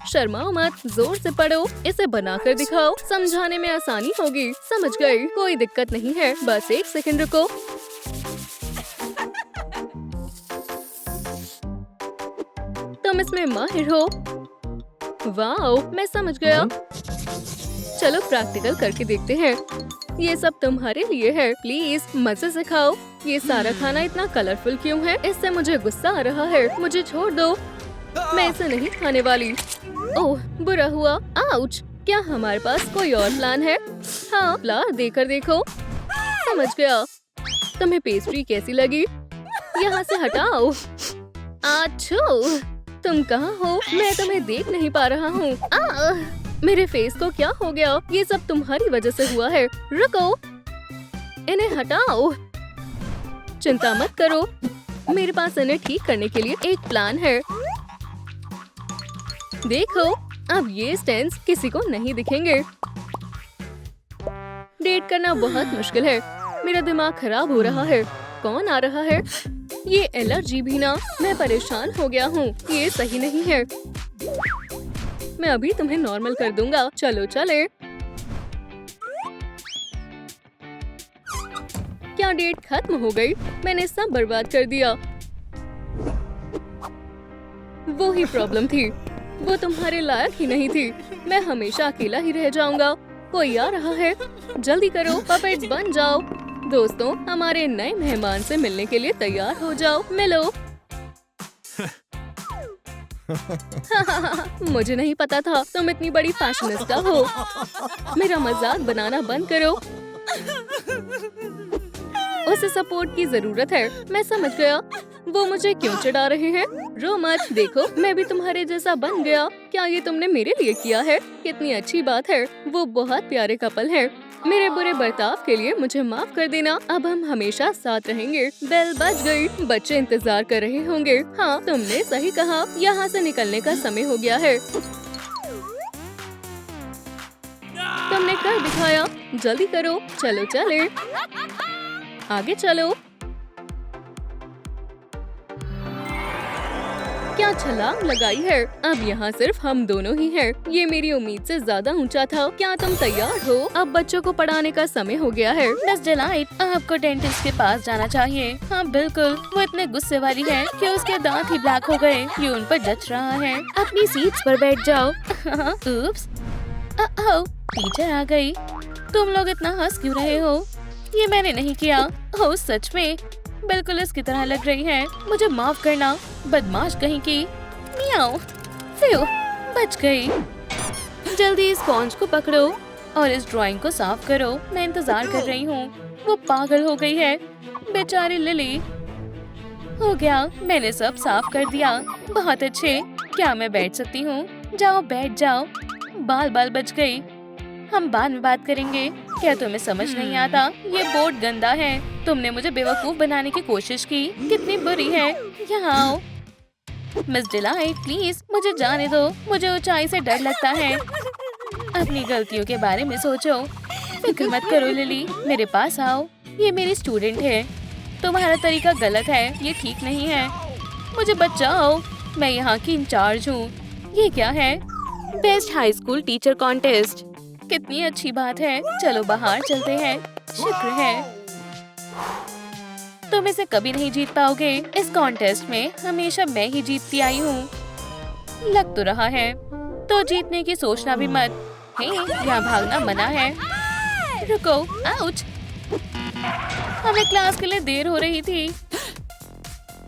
शर्माओ मत, जोर से पढ़ो। इसे बनाकर दिखाओ, समझाने में आसानी होगी। समझ गई, कोई दिक्कत नहीं है। बस 1 सेकंड रुको। तुम इसमें माहिर हो। वाओ, मैं समझ गया। चलो प्रैक्टिकल करके देखते हैं। ये सब तुम्हारे लिए है। प्लीज मजे से खाओ। ये सारा खाना इतना कलरफुल क्यों है? इससे मुझे गुस्सा आ रहा है। मुझे छोड़ दो, मैं इसे नहीं खाने वाली। ओह, बुरा हुआ। आउच। क्या हमारे पास कोई और प्लान है? हाँ, फ्लावर देकर देखो। समझ गया। तुम्हें पेस्ट्री कैसी लगी? यहाँ से हटाओ। आच्छू, तुम कहाँ हो? मैं तुम्हें देख नहीं पा रहा हूँ। मेरे फेस को क्या हो गया? ये सब तुम्हारी वजह से हुआ है। रुको, इन्हें हटाओ। चिंता मत करो, मेरे पास इन्हें ठीक करने के लिए एक प्लान है। देखो, अब ये स्टेन्स किसी को नहीं दिखेंगे। डेट करना बहुत मुश्किल है। मेरा दिमाग खराब हो रहा है। कौन आ रहा है? ये एलर्जी भी ना। मैं परेशान हो गया हूँ। ये सही नहीं है। मैं अभी तुम्हें नॉर्मल कर दूंगा। चलो चले। क्या डेट खत्म हो गई? मैंने सब बर्बाद कर दिया। वो ही प्रॉब्लम थी। वो तुम्हारे लायक ही नहीं थी। मैं हमेशा अकेला ही रह जाऊंगा। कोई आ रहा है। जल्दी करो, पपेट्स बन जाओ। दोस्तों, हमारे नए मेहमान से मिलने के लिए तैयार हो जाओ। मिलो। मुझे नहीं पता था तुम इतनी बड़ी फैशनिस्टा हो। मेरा मजाक बनाना बंद करो। उसे सपोर्ट की जरूरत है। मैं समझ गया। वो मुझे क्यों चिढ़ा रहे हैं? रो मत, देखो मैं भी तुम्हारे जैसा बन गया। क्या ये तुमने मेरे लिए किया है? कितनी अच्छी बात है। वो बहुत प्यारे कपल हैं। मेरे बुरे बर्ताव के लिए मुझे माफ कर देना। अब हम हमेशा साथ रहेंगे। बेल बज गई। बच्चे इंतजार कर रहे होंगे। हाँ, तुमने सही कहा। यहाँ से निकलने का समय हो गया है। तुमने कर दिखाया। जल्दी करो। चलो चले। आगे चलो। क्या छलांग लगाई है। अब यहाँ सिर्फ हम दोनों ही हैं। ये मेरी उम्मीद से ज्यादा ऊंचा था। क्या तुम तैयार हो? अब बच्चों को पढ़ाने का समय हो गया है। मिस डिलाइट, आपको डेंटिस्ट के पास जाना चाहिए। हाँ बिल्कुल, वो इतने गुस्से वाली है कि उसके दांत ही ब्लैक हो गए। ये उन पर जच रहा है। अपनी सीट्स पर बैठ जाओ। उप्स, टीचर आ गई। तुम लोग इतना हंस क्यों रहे हो? ये मैंने नहीं किया। ओह सच में, बिल्कुल इसकी तरह लग रही है। मुझे माफ करना, बदमाश कहीं की। मियाओ, फिर बच गई। जल्दी इस स्पॉन्ज को पकड़ो और इस ड्राइंग को साफ करो। मैं इंतजार कर रही हूँ। वो पागल हो गई है, बेचारी लिली। हो गया, मैंने सब साफ कर दिया। बहुत अच्छे। क्या मैं बैठ सकती हूँ? जाओ बैठ जाओ। बाल बाल बच गई। हम बाद में बात करेंगे। क्या तुम्हें समझ नहीं आता? ये बोर्ड गंदा है। तुमने मुझे बेवकूफ बनाने की कोशिश की। कितनी बुरी है। यहाँ आओ। मिस डिलाइट प्लीज मुझे जाने दो। मुझे ऊंचाई से डर लगता है। अपनी गलतियों के बारे में सोचो। फिक्र मत करो लिली, मेरे पास आओ। ये मेरी स्टूडेंट है। तुम्हारा तरीका गलत है, ये ठीक नहीं है। मुझे बचाओ, मैं यहाँ की इंचार्ज हूँ। ये क्या है? Best high school teacher contest. कितनी अच्छी बात है। चलो बाहर चलते हैं। शुक्र है। तुम इसे कभी नहीं जीत पाओगे। इस कॉन्टेस्ट में हमेशा मैं ही जीतती आई हूँ। लग तो रहा है। तो जीतने की सोचना भी मत। हे, यहाँ भागना मना है। रुको, आउच। हमें क्लास के लिए देर हो रही थी।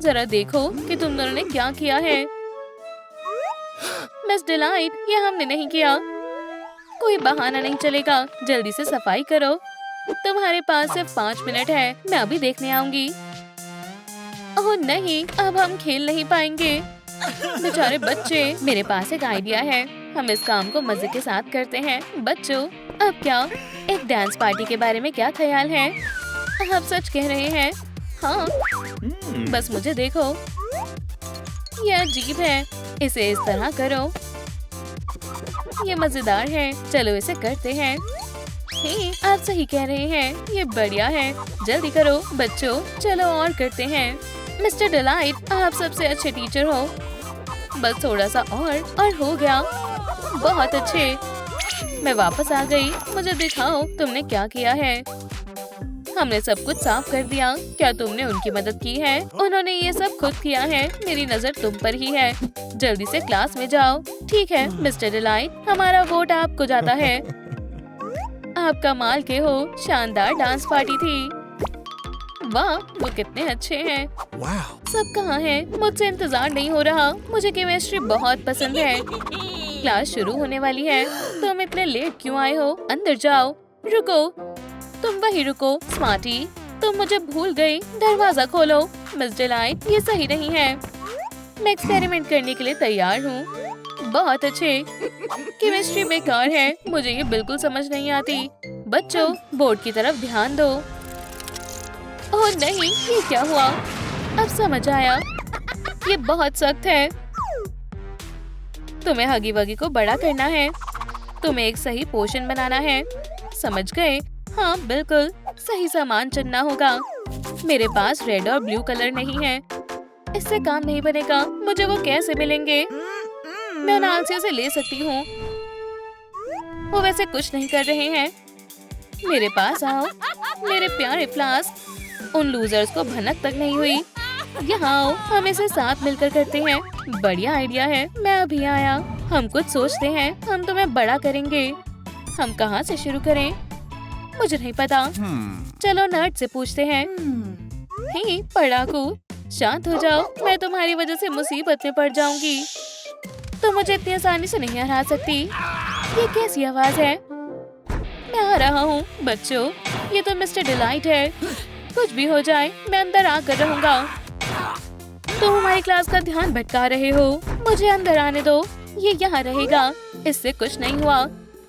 जरा देखो कि तुम दोनों ने क्या किया है। मिस डिलाइट, ये हमने नहीं किया। कोई बहाना नहीं चलेगा। जल्दी से सफाई करो। तुम्हारे पास सिर्फ 5 मिनट है। मैं अभी देखने आऊंगी। ओह नहीं, अब हम खेल नहीं पाएंगे। बेचारे बच्चे। मेरे पास एक आइडिया है। हम इस काम को मजे के साथ करते हैं। बच्चों, अब क्या? एक डांस पार्टी के बारे में क्या ख्याल है? आप सच कह रहे हैं? हाँ, बस मुझे देखो। यह अजीब है। इसे इस तरह करो। ये मजेदार है। चलो इसे करते हैं। हे, आप सही कह रहे हैं। ये बढ़िया है। जल्दी करो बच्चों। चलो और करते हैं। मिस्टर डिलाइट, आप सबसे अच्छे टीचर हो। बस थोड़ा सा और हो गया। बहुत अच्छे। मैं वापस आ गई। मुझे दिखाओ तुमने क्या किया है। हमने सब कुछ साफ कर दिया। क्या तुमने उनकी मदद की है? उन्होंने ये सब खुद किया है। मेरी नजर तुम पर ही है। जल्दी से क्लास में जाओ। ठीक है मिस्टर डिलाइट, हमारा वोट आपको जाता है। आप कमाल के हो। शानदार डांस पार्टी थी। वाह, वो कितने अच्छे हैं। सब कहाँ हैं? मुझसे इंतजार नहीं हो रहा। मुझे केमिस्ट्री बहुत पसंद है। क्लास शुरू होने वाली है। तुम इतने लेट क्यों आए हो? अंदर जाओ। रुको, तुम वही रुको। स्मार्टी, तुम मुझे भूल गई। दरवाजा खोलो। मिस डिलाइट, ये सही नहीं है। मैं एक्सपेरिमेंट करने के लिए तैयार हूँ। बहुत अच्छे। केमिस्ट्री बेकार है। मुझे ये बिल्कुल समझ नहीं आती। बच्चों, बोर्ड की तरफ ध्यान दो। ओह नहीं, ये क्या हुआ? अब समझ आया। ये बहुत सख्त है। तुम्हें हगी वगी को बड़ा करना है। तुम्हें एक सही पोर्शन बनाना है। समझ गए? हाँ बिल्कुल, सही सामान चुनना होगा। मेरे पास रेड और ब्लू कलर नहीं है। इससे काम नहीं बनेगा। मुझे वो कैसे मिलेंगे? मैं उन आलसियों से ले सकती हूँ। वो वैसे कुछ नहीं कर रहे हैं। मेरे पास आओ मेरे प्यारे फ्लास्क। उन लूजर्स को भनक तक नहीं हुई। यहाँ आओ, हम इसे साथ मिलकर करते हैं। बढ़िया आइडिया है। मैं अभी आया। हम कुछ सोचते हैं। हम तुम्हें बड़ा करेंगे। हम कहाँ से शुरू करें? मुझे नहीं पता। चलो नर्ड से पूछते हैं। हे पढ़ाकू, शांत हो जाओ। मैं तुम्हारी वजह से मुसीबत में पड़ जाऊंगी। तुम मुझे इतनी आसानी से नहीं हरा सकती। ये कैसी आवाज है? मैं आ रहा हूँ। बच्चों, ये तो मिस्टर डिलाइट है। कुछ भी हो जाए, मैं अंदर आकर रहूंगा। तुम हमारी क्लास का ध्यान भटका रहे हो। मुझे अंदर आने दो। ये यहाँ रहेगा। इससे कुछ नहीं हुआ।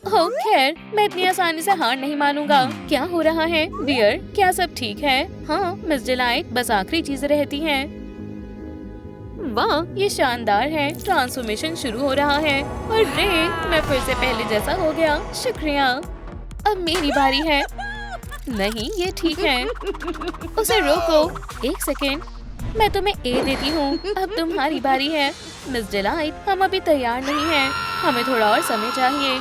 ओह खैर, मैं इतनी आसानी से हार नहीं मानूंगा। क्या हो रहा है बियर? क्या सब ठीक है? हाँ मिस डिलाइट, बस आखिरी चीजें रहती हैं। वाह, ये शानदार है। ट्रांसफॉर्मेशन शुरू हो रहा है और रे, मैं फिर से पहले जैसा हो गया। शुक्रिया। अब मेरी बारी है। नहीं, ये ठीक है। उसे रोको। एक सेकेंड, मैं तुम्हें ए देती हूँ। अब तुम्हारी बारी है। मिस डिलाइट, हम अभी तैयार नहीं हैं। हमें थोड़ा और समय चाहिए।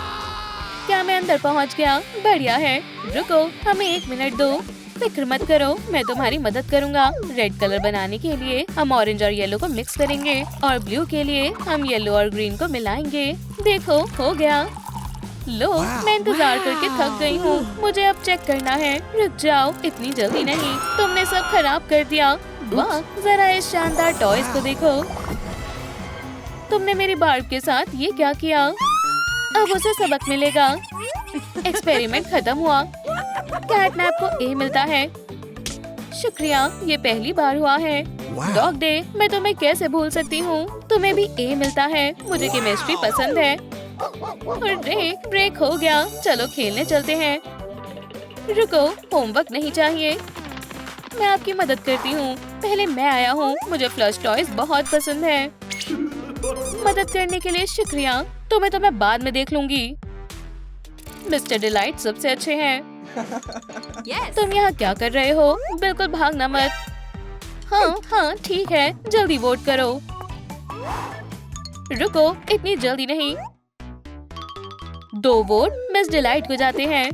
क्या मैं अंदर पहुँच गया? बढ़िया है। रुको, हमें 1 मिनट दो। फिक्र मत करो, मैं तुम्हारी मदद करूंगा। रेड कलर बनाने के लिए हम ऑरेंज और येलो को मिक्स करेंगे और ब्लू के लिए हम येलो और ग्रीन को मिलाएंगे। देखो, हो गया। लो, मैं इंतजार करके थक गई हूँ। मुझे अब चेक करना है। रुक जाओ, इतनी जल्दी नहीं। तुमने सब खराब कर दिया। वाह, जरा इस शानदार टॉयज को देखो। तुमने मेरी बार्ब के साथ ये क्या किया? अब उसे सबक मिलेगा। एक्सपेरिमेंट खत्म हुआ। कैटनैप को ए मिलता है। शुक्रिया, ये पहली बार हुआ है। डॉग डे, मैं तुम्हें कैसे भूल सकती हूँ? तुम्हें भी ए मिलता है। मुझे केमिस्ट्री पसंद है। और ब्रेक हो गया। चलो खेलने चलते हैं। रुको, होमवर्क नहीं चाहिए। मैं आपकी मदद करती हूँ। पहले मैं आया हूँ। मुझे फ्लश टॉयज बहुत पसंद है। मदद करने के लिए शुक्रिया। तो मैं बाद में देख लूंगी। मिस्टर डिलाइट सबसे अच्छे हैं। तुम यहाँ क्या कर रहे हो? बिल्कुल भागना मत। हाँ, ठीक है। जल्दी वोट करो। रुको, इतनी जल्दी नहीं। 2 वोट मिस डिलाइट को जाते हैं।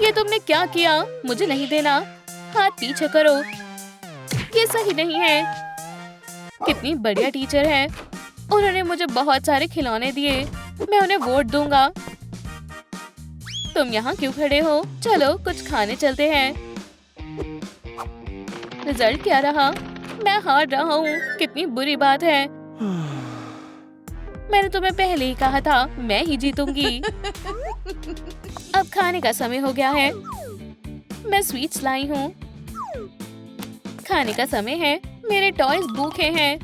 ये तुमने क्या किया? मुझे नहीं देना। हाथ पीछे करो। ये सही नहीं है। कितनी बढ़िया टीचर है। उन्होंने मुझे बहुत सारे खिलौने दिए। मैं उन्हें वोट दूंगा। तुम यहाँ क्यों खड़े हो? चलो कुछ खाने चलते हैं। रिजल्ट क्या रहा? मैं हार रहा हूँ। कितनी बुरी बात है। मैंने तुम्हें पहले ही कहा था, मैं ही जीतूंगी। अब खाने का समय हो गया है। मैं स्वीट्स लाई हूँ। खाने का समय है। मेरे टॉयज भूखे हैं।